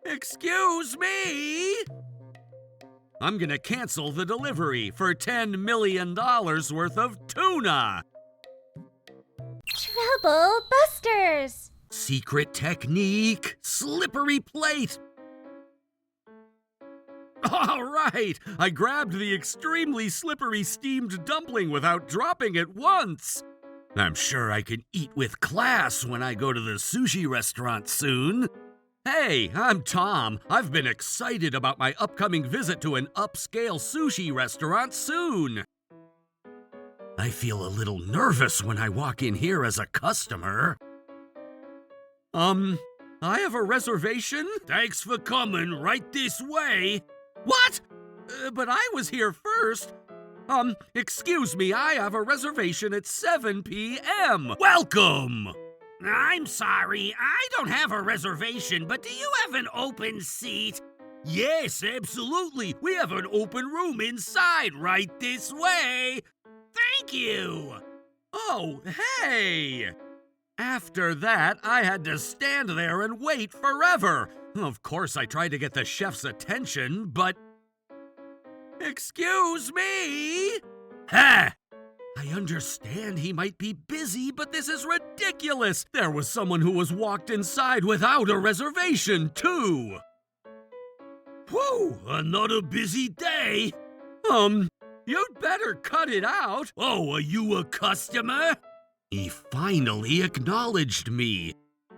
Excuse me? I'm gonna cancel the delivery for $10 million worth of tuna. Trouble busters! Secret technique, slippery plate. All right, I grabbed the extremely slippery steamed dumpling without dropping it once. I'm sure I can eat with class when I go to the sushi restaurant soon. Hey, I'm Tom. I've been excited about my upcoming visit to an upscale sushi restaurant soon. I feel a little nervous when I walk in here as a customer. I have a reservation? Thanks for coming right this way. What? But I was here first. Excuse me, I have a reservation at 7 p.m. Welcome! I'm sorry, I don't have a reservation, but do you have an open seat? Yes, absolutely. We have an open room inside right this way. Thank you. Oh, hey! After that, I had to stand there and wait forever. Of course, I tried to get the chef's attention, but... Excuse me? Ha! I understand he might be busy, but this is ridiculous. There was someone who was walked inside without a reservation, too. Whew, another busy day. You'd better cut it out. Oh, are you a customer? He finally acknowledged me.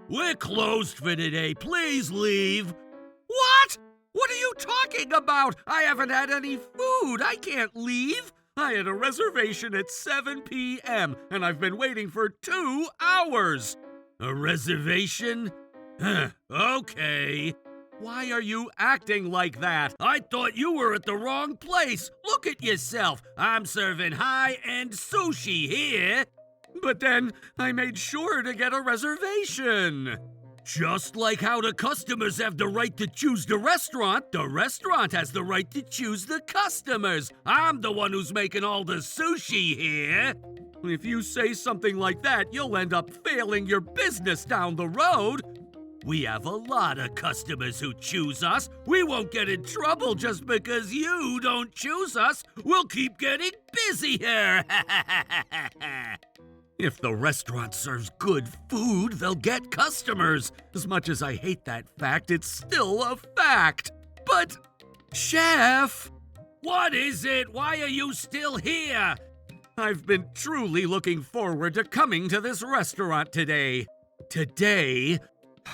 We're closed for today. Please leave. What? What are you talking about? I haven't had any food. I can't leave. I had a reservation at 7 p.m., and I've been waiting for 2 hours. A reservation? Okay. Why are you acting like that? I thought you were at the wrong place. Look at yourself. I'm serving high-end sushi here. But then I made sure to get a reservation. Just like how the customers have the right to choose the restaurant has the right to choose the customers. I'm the one who's making all the sushi here. If you say something like that, you'll end up failing your business down the road. We have a lot of customers who choose us. We won't get in trouble just because you don't choose us. We'll keep getting busier. If the restaurant serves good food, they'll get customers. As much as I hate that fact, it's still a fact. But, Chef! What is it? Why are you still here? I've been truly looking forward to coming to this restaurant today.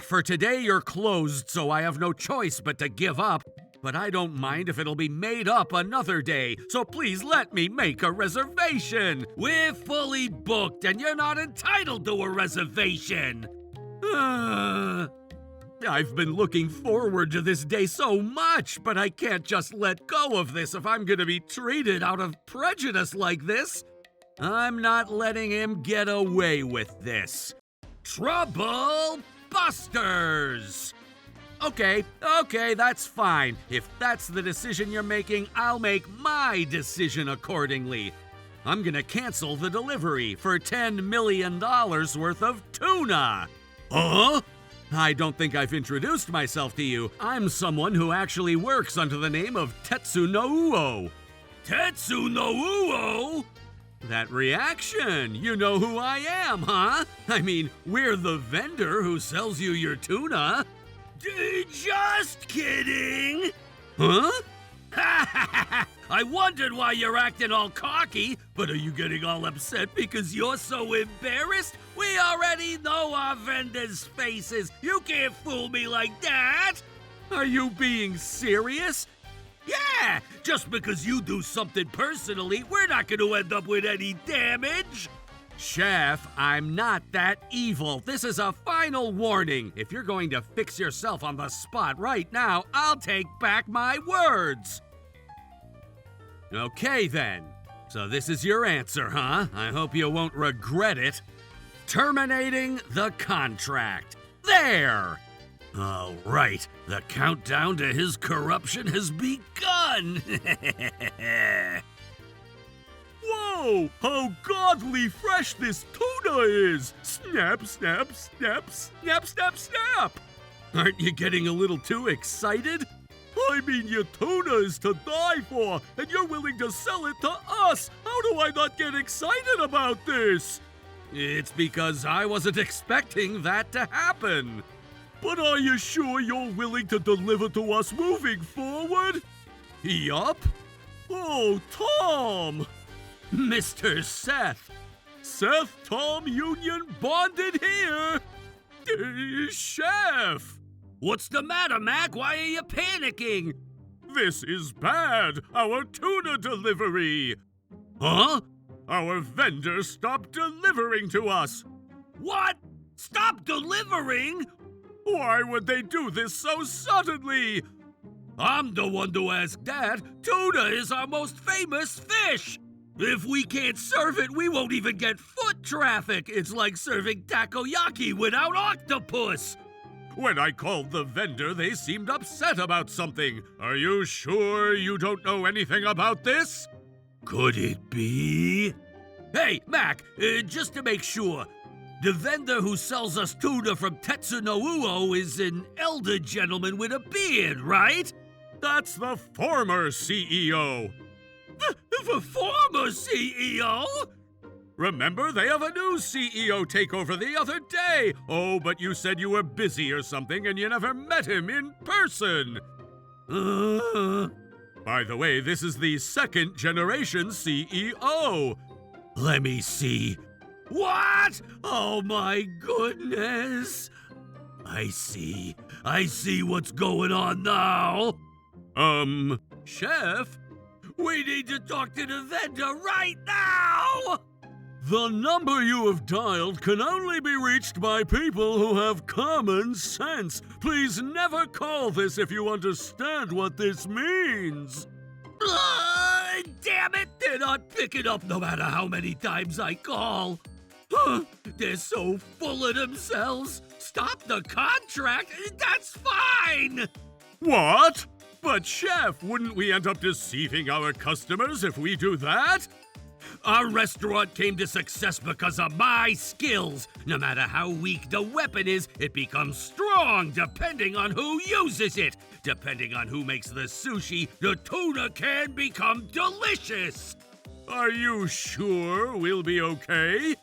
For today you're closed, so I have no choice but to give up. But I don't mind if it'll be made up another day, so please let me make a reservation. We're fully booked, and you're not entitled to a reservation. I've been looking forward to this day so much, but I can't just let go of this if I'm gonna be treated out of prejudice like this. I'm not letting him get away with this. Trouble busters! Okay, that's fine. If that's the decision you're making, I'll make my decision accordingly. I'm gonna cancel the delivery for $10 million worth of tuna. Huh? I don't think I've introduced myself to you. I'm someone who actually works under the name of Tetsu no Uo. Tetsu no Uo? That reaction! You know who I am, huh? I mean, we're the vendor who sells you your tuna. Just kidding! Huh? I wondered why you're acting all cocky, but are you getting all upset because you're so embarrassed? We already know our vendors' faces. You can't fool me like that! Are you being serious? Yeah! Just because you do something personally, we're not going to end up with any damage! Chef, I'm not that evil. This is a final warning. If you're going to fix yourself on the spot right now, I'll take back my words. Okay then. So this is your answer, huh? I hope you won't regret it. Terminating the contract. There! All right, the countdown to his corruption has begun. Whoa! How godly fresh this tuna is! Snap, snap, snap, snap, snap, snap! Aren't you getting a little too excited? I mean, your tuna is to die for, and you're willing to sell it to us! How do I not get excited about this? It's because I wasn't expecting that to happen. But are you sure you're willing to deliver to us moving forward? Yup. Oh, Tom! Mr. Seth. Seth Tom Union bonded here! Chef! What's the matter, Mac? Why are you panicking? This is bad! Our tuna delivery! Huh? Our vendor stopped delivering to us! What? Stop delivering? Why would they do this so suddenly? I'm the one to ask that. Tuna is our most famous fish. If we can't serve it, we won't even get foot traffic. It's like serving takoyaki without octopus. When I called the vendor, they seemed upset about something. Are you sure you don't know anything about this? Could it be? Hey, Mac, just to make sure, the vendor who sells us tuna from Tetsunouo is an elder gentleman with a beard, right? That's the former CEO. The former CEO? Remember, they have a new CEO takeover the other day. Oh, but you said you were busy or something and you never met him in person. By the way, this is the second generation CEO. Let me see. What? Oh my goodness. I see what's going on now. Chef? We need to talk to the vendor right now! The number you have dialed can only be reached by people who have common sense. Please never call this if you understand what this means. Damn it! They're not picking up no matter how many times I call. They're so full of themselves. Stop the contract. That's fine. What? But Chef, wouldn't we end up deceiving our customers if we do that? Our restaurant came to success because of my skills. No matter how weak the weapon is, it becomes strong depending on who uses it. Depending on who makes the sushi, the tuna can become delicious. Are you sure we'll be okay?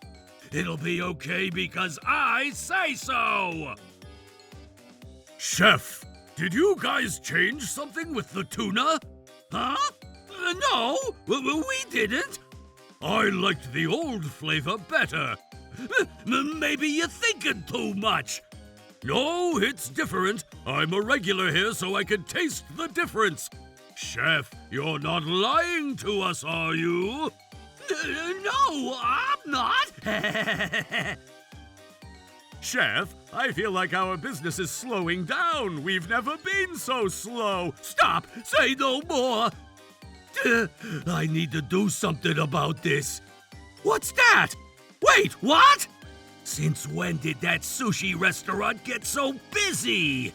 It'll be okay because I say so. Chef, did you guys change something with the tuna? Huh? No, we didn't. I liked the old flavor better. Maybe you're thinking too much. No, it's different. I'm a regular here, so I can taste the difference. Chef, you're not lying to us, are you? No, I'm not. Chef, I feel like our business is slowing down. We've never been so slow. Stop! Say no more! I need to do something about this. What's that? Wait, what? Since when did that sushi restaurant get so busy?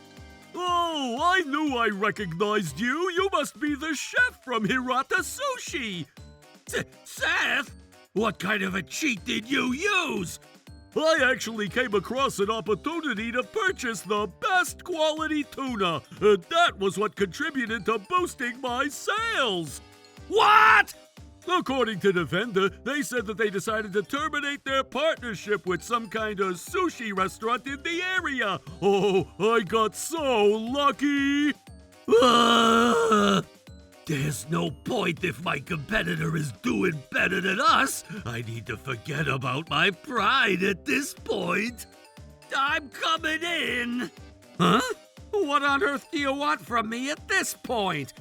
Oh, I knew I recognized you. You must be the chef from Hirata Sushi. Seth? What kind of a cheat did you use? I actually came across an opportunity to purchase the best quality tuna, and that was what contributed to boosting my sales. What? According to the vendor, they said that they decided to terminate their partnership with some kind of sushi restaurant in the area. Oh, I got so lucky. There's no point if my competitor is doing better than us. I need to forget about my pride at this point. I'm coming in. Huh? What on earth do you want from me at this point?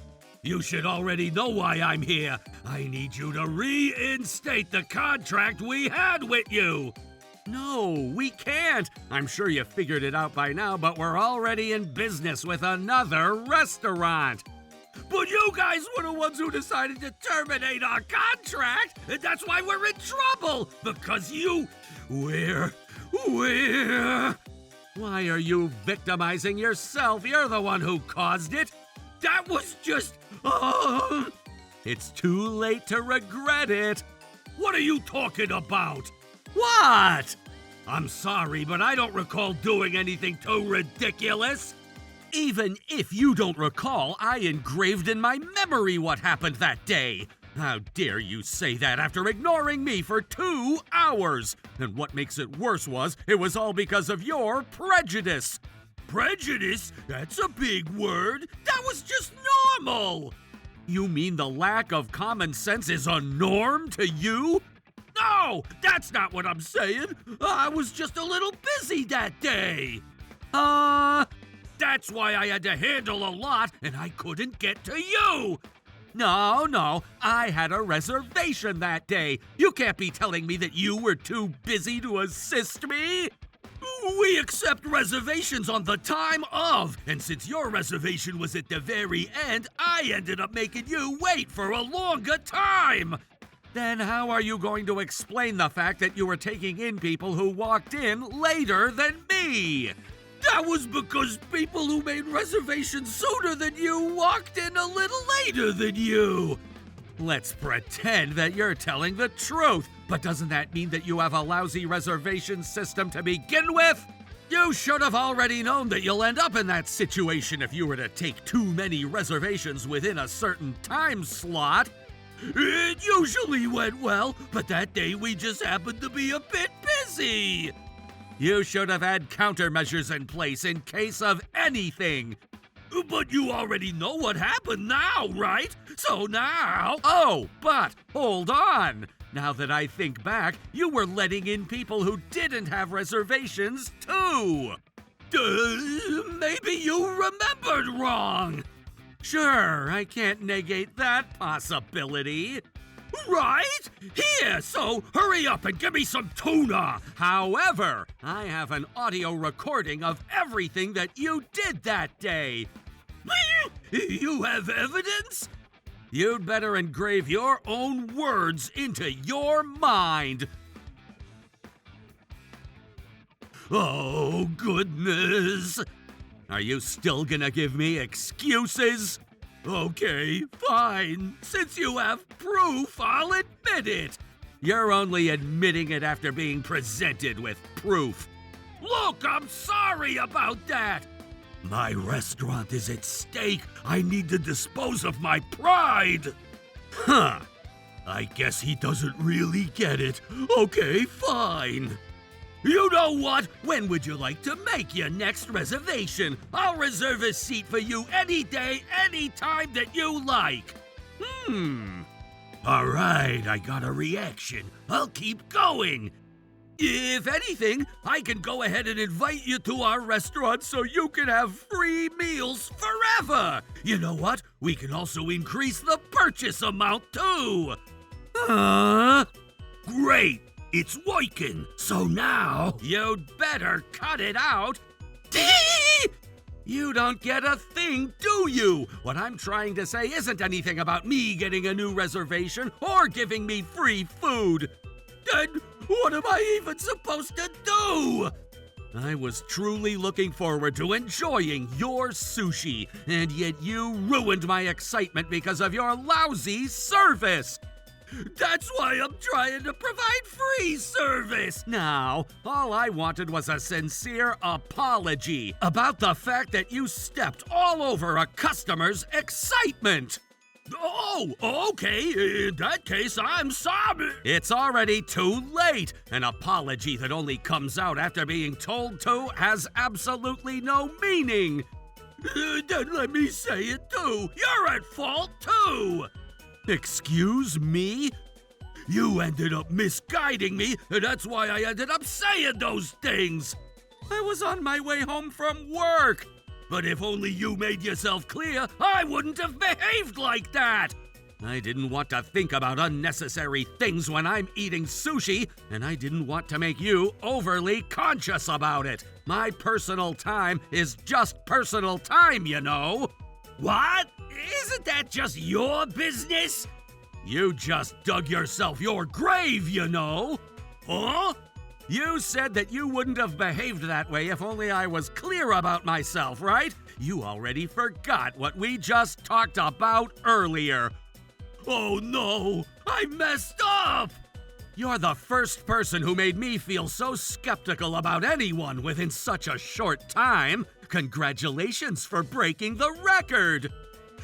You should already know why I'm here. I need you to reinstate the contract we had with you. No, we can't. I'm sure you figured it out by now, but we're already in business with another restaurant. But you guys were the ones who decided to terminate our contract, and that's why we're in trouble, because you... Where? Why are you victimizing yourself? You're the one who caused it. That was just... It's too late to regret it. What are you talking about? What? I'm sorry, but I don't recall doing anything too ridiculous. Even if you don't recall, I engraved in my memory what happened that day. How dare you say that after ignoring me for 2 hours? And what makes it worse was, it was all because of your prejudice. Prejudice? That's a big word. That was just normal. You mean the lack of common sense is a norm to you? No, that's not what I'm saying. I was just a little busy that day. That's why I had to handle a lot and I couldn't get to you. No, I had a reservation that day. You can't be telling me that you were too busy to assist me. We accept reservations on the time of, and since your reservation was at the very end, I ended up making you wait for a longer time. Then how are you going to explain the fact that you were taking in people who walked in later than me? That was because people who made reservations sooner than you walked in a little later than you. Let's pretend that you're telling the truth, but doesn't that mean that you have a lousy reservation system to begin with? You should have already known that you'll end up in that situation if you were to take too many reservations within a certain time slot. It usually went well, but that day we just happened to be a bit busy. You should have had countermeasures in place in case of anything. But you already know what happened now, right? So now... Oh, but hold on. Now that I think back, you were letting in people who didn't have reservations, too. Maybe you remembered wrong. Sure, I can't negate that possibility. Right? Here, so hurry up and give me some tuna. However, I have an audio recording of everything that you did that day. You have evidence? You'd better engrave your own words into your mind. Oh, goodness. Are you still gonna give me excuses? Okay, fine. Since you have proof, I'll admit it. You're only admitting it after being presented with proof. Look, I'm sorry about that. My restaurant is at stake. I need to dispose of my pride. Huh. I guess he doesn't really get it. Okay, fine. You know what? When would you like to make your next reservation? I'll reserve a seat for you any day, any time that you like. All right, I got a reaction. I'll keep going. If anything, I can go ahead and invite you to our restaurant so you can have free meals forever. You know what? We can also increase the purchase amount too. Great. It's working. So now, you'd better cut it out. You don't get a thing, do you? What I'm trying to say isn't anything about me getting a new reservation or giving me free food. Then what am I even supposed to do? I was truly looking forward to enjoying your sushi, and yet you ruined my excitement because of your lousy service. That's why I'm trying to provide free service. Now, all I wanted was a sincere apology about the fact that you stepped all over a customer's excitement. Oh, okay. In that case, I'm sorry. It's already too late. An apology that only comes out after being told to has absolutely no meaning. Then let me say it too. You're at fault too. Excuse me? You ended up misguiding me, and that's why I ended up saying those things. I was on my way home from work. But if only you made yourself clear, I wouldn't have behaved like that. I didn't want to think about unnecessary things when I'm eating sushi, and I didn't want to make you overly conscious about it. My personal time is just personal time, you know. What? Isn't that just your business? You just dug yourself your grave, you know. Huh? You said that you wouldn't have behaved that way if only I was clear about myself, right? You already forgot what we just talked about earlier. Oh no, I messed up! You're the first person who made me feel so skeptical about anyone within such a short time. Congratulations for breaking the record.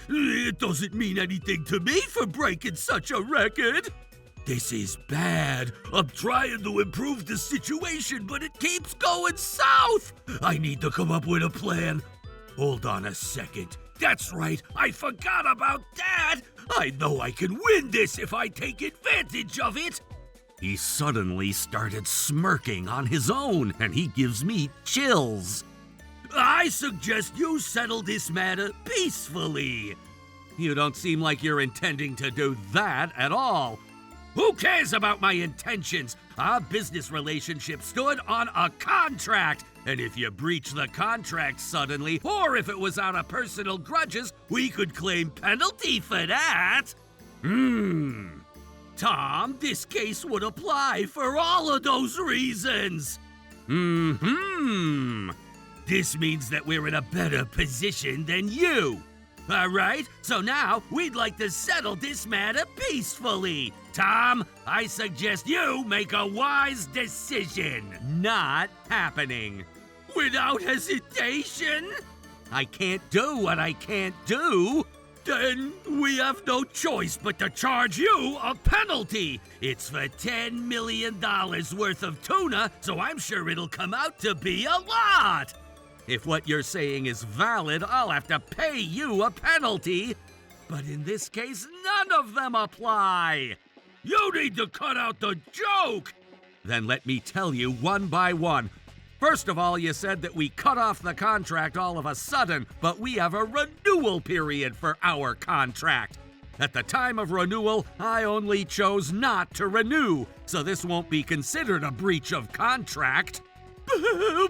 It doesn't mean anything to me for breaking such a record. This is bad. I'm trying to improve the situation, but it keeps going south. I need to come up with a plan. Hold on a second. That's right, I forgot about that. I know I can win this if I take advantage of it. He suddenly started smirking on his own, and he gives me chills. I suggest you settle this matter peacefully. You don't seem like you're intending to do that at all. Who cares about my intentions? Our business relationship stood on a contract, and if you breach the contract suddenly, or if it was out of personal grudges, we could claim penalty for that. Tom, this case would apply for all of those reasons. This means that we're in a better position than you. All right, so now we'd like to settle this matter peacefully. Tom, I suggest you make a wise decision. Not happening. Without hesitation? I can't do what I can't do. Then we have no choice but to charge you a penalty. It's for $10 million worth of tuna, so I'm sure it'll come out to be a lot. If what you're saying is valid, I'll have to pay you a penalty. But in this case, none of them apply. You need to cut out the joke. Then let me tell you one by one. First of all, you said that we cut off the contract all of a sudden, but we have a renewal period for our contract. At the time of renewal, I only chose not to renew, so this won't be considered a breach of contract.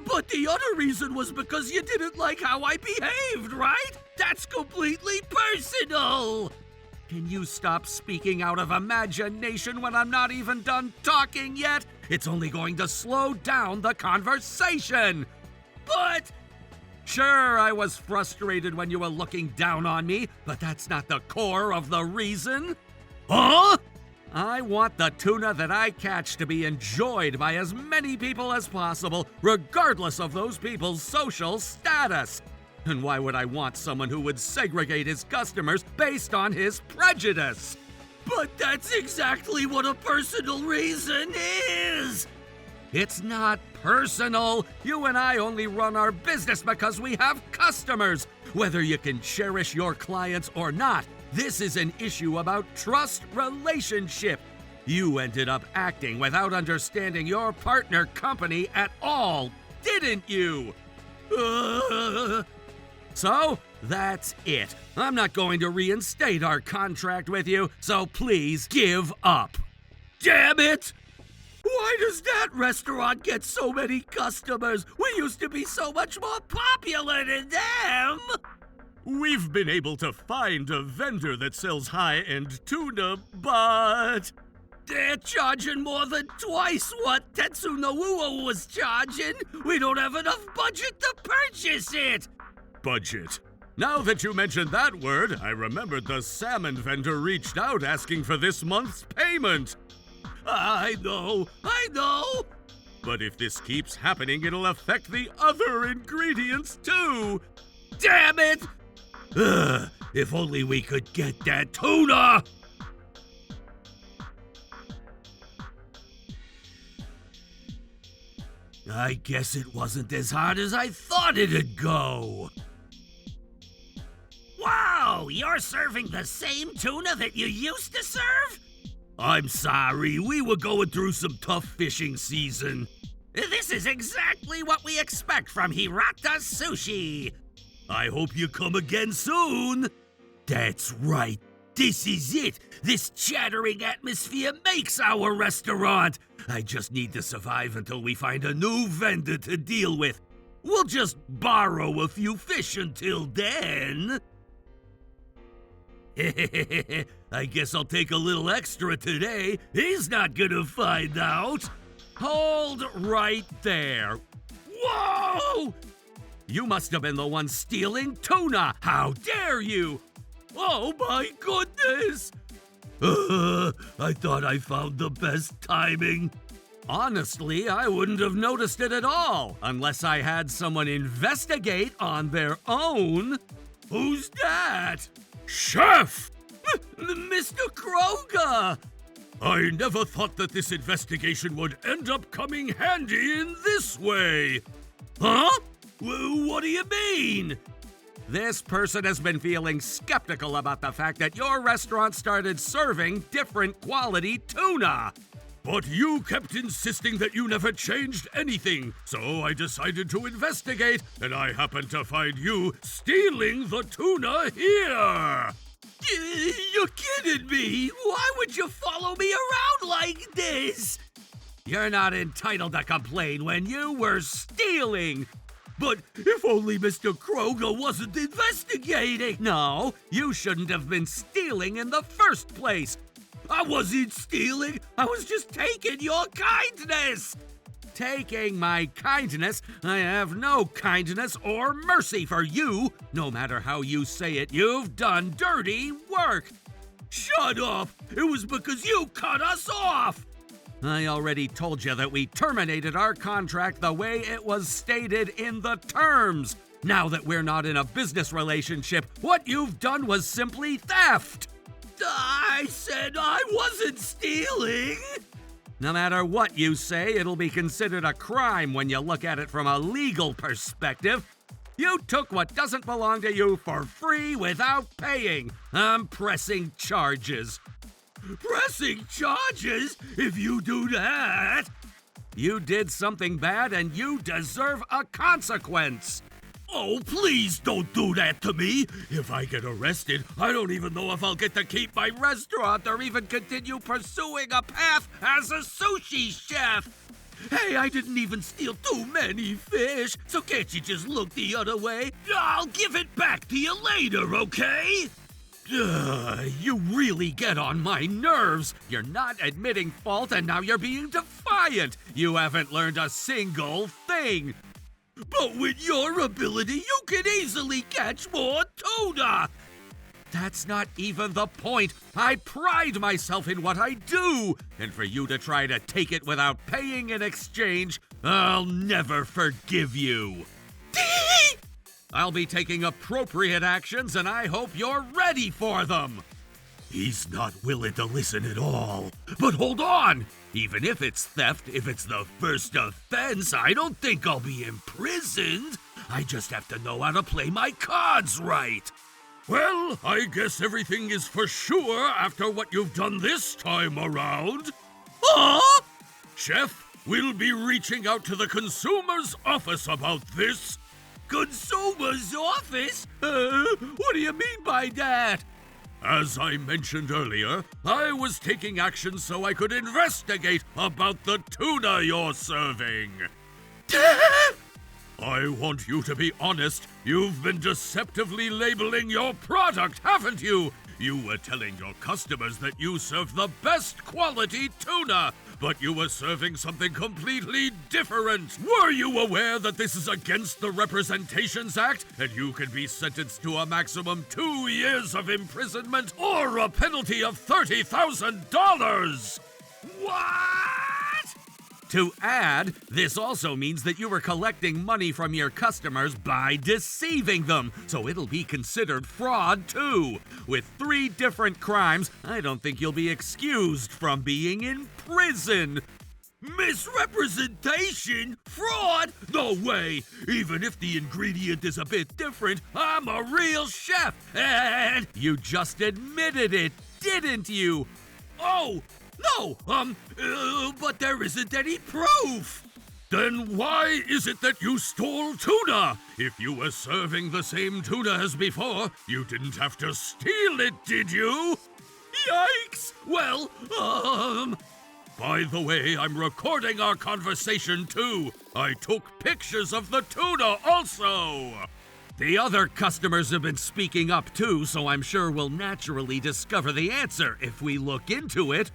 But the other reason was because you didn't like how I behaved, right? That's completely personal. Can you stop speaking out of imagination when I'm not even done talking yet? It's only going to slow down the conversation. But... Sure, I was frustrated when you were looking down on me, but that's not the core of the reason. Huh? I want the tuna that I catch to be enjoyed by as many people as possible, regardless of those people's social status. And why would I want someone who would segregate his customers based on his prejudice? But that's exactly what a personal reason is! It's not personal. You and I only run our business because we have customers. Whether you can cherish your clients or not, this is an issue about trust relationship. You ended up acting without understanding your partner company at all, didn't you? So, that's it. I'm not going to reinstate our contract with you, so please give up. Damn it! Why does that restaurant get so many customers? We used to be so much more popular than them! We've been able to find a vendor that sells high-end tuna, but... They're charging more than twice what Tetsunouo was charging! We don't have enough budget to purchase it! Budget. Now that you mentioned that word, I remembered the salmon vendor reached out asking for this month's payment. I know. But if this keeps happening, it'll affect the other ingredients too. Damn it! If only we could get that tuna! I guess it wasn't as hard as I thought it'd go. Wow, you're serving the same tuna that you used to serve? I'm sorry, we were going through some tough fishing season. This is exactly what we expect from Hirata Sushi. I hope you come again soon. That's right. This is it. This chattering atmosphere makes our restaurant. I just need to survive until we find a new vendor to deal with. We'll just borrow a few fish until then. I guess I'll take a little extra today. He's not gonna find out. Hold right there. Whoa! You must have been the one stealing tuna. How dare you? Oh my goodness! I thought I found the best timing. Honestly, I wouldn't have noticed it at all, unless I had someone investigate on their own. Who's that? Chef! Mr. Kroger! I never thought that this investigation would end up coming handy in this way. Huh? What do you mean? This person has been feeling skeptical about the fact that your restaurant started serving different quality tuna. But you kept insisting that you never changed anything, so I decided to investigate, and I happened to find you stealing the tuna here. You're kidding me! Why would you follow me around like this? You're not entitled to complain when you were stealing. But if only Mr. Kroger wasn't investigating! No, you shouldn't have been stealing in the first place. I wasn't stealing. I was just taking your kindness. Taking my kindness? I have no kindness or mercy for you. No matter how you say it, you've done dirty work. Shut up. It was because you cut us off. I already told you that we terminated our contract the way it was stated in the terms. Now that we're not in a business relationship, what you've done was simply theft. I said I wasn't stealing. No matter what you say, it'll be considered a crime when you look at it from a legal perspective. You took what doesn't belong to you for free without paying. I'm pressing charges. Pressing charges? If you do that... You did something bad and you deserve a consequence. Oh, please don't do that to me. If I get arrested, I don't even know if I'll get to keep my restaurant or even continue pursuing a path as a sushi chef. Hey, I didn't even steal too many fish, so can't you just look the other way? I'll give it back to you later, okay? You really get on my nerves. You're not admitting fault and now you're being defiant. You haven't learned a single thing. But with your ability, you can easily catch more tuna. That's not even the point. I pride myself in what I do. And for you to try to take it without paying in exchange, I'll never forgive you. I'll be taking appropriate actions, and I hope you're ready for them. He's not willing to listen at all. But hold on! Even if it's theft, if it's the first offense, I don't think I'll be imprisoned. I just have to know how to play my cards right. Well, I guess everything is for sure after what you've done this time around. Huh? Chef, we'll be reaching out to the consumer's office about this. Consumer's office? What do you mean by that? As I mentioned earlier, I was taking action so I could investigate about the tuna you're serving. I want you to be honest. You've been deceptively labeling your product, haven't you? You were telling your customers that you serve the best quality tuna, but you were serving something completely different. Were you aware that this is against the Representations Act and you can be sentenced to a maximum 2 years of imprisonment or a penalty of $30,000? What? To add, this also means that you were collecting money from your customers by deceiving them, so it'll be considered fraud too. With 3 different crimes, I don't think you'll be excused from being in prison. Misrepresentation? Fraud? No way! Even if the ingredient is a bit different, I'm a real chef, and... You just admitted it, didn't you? Oh! No, but there isn't any proof. Then why is it that you stole tuna? If you were serving the same tuna as before, you didn't have to steal it, did you? Yikes! Well, By the way, I'm recording our conversation too. I took pictures of the tuna also. The other customers have been speaking up too, so I'm sure we'll naturally discover the answer if we look into it.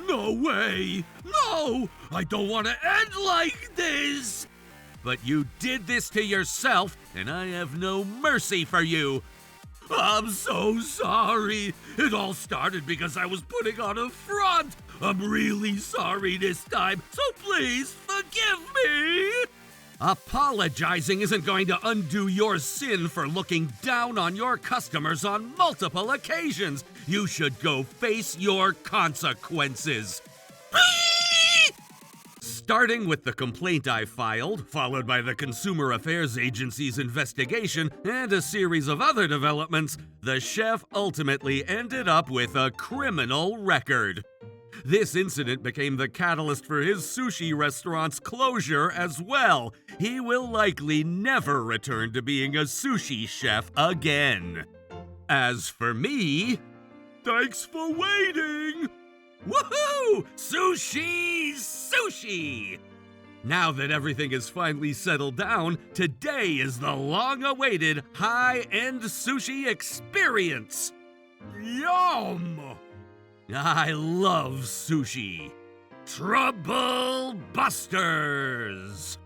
No way! No! I don't want to end like this! But you did this to yourself, and I have no mercy for you. I'm so sorry. It all started because I was putting on a front. I'm really sorry this time, so please forgive me. Apologizing isn't going to undo your sin for looking down on your customers on multiple occasions. You should go face your consequences. Starting with the complaint I filed, followed by the Consumer Affairs Agency's investigation, and a series of other developments, the chef ultimately ended up with a criminal record. This incident became the catalyst for his sushi restaurant's closure as well. He will likely never return to being a sushi chef again. As for me, thanks for waiting! Woohoo! Sushi! Sushi! Now that everything is finally settled down, today is the long-awaited high-end sushi experience! Yum! I love sushi. Trouble Busters!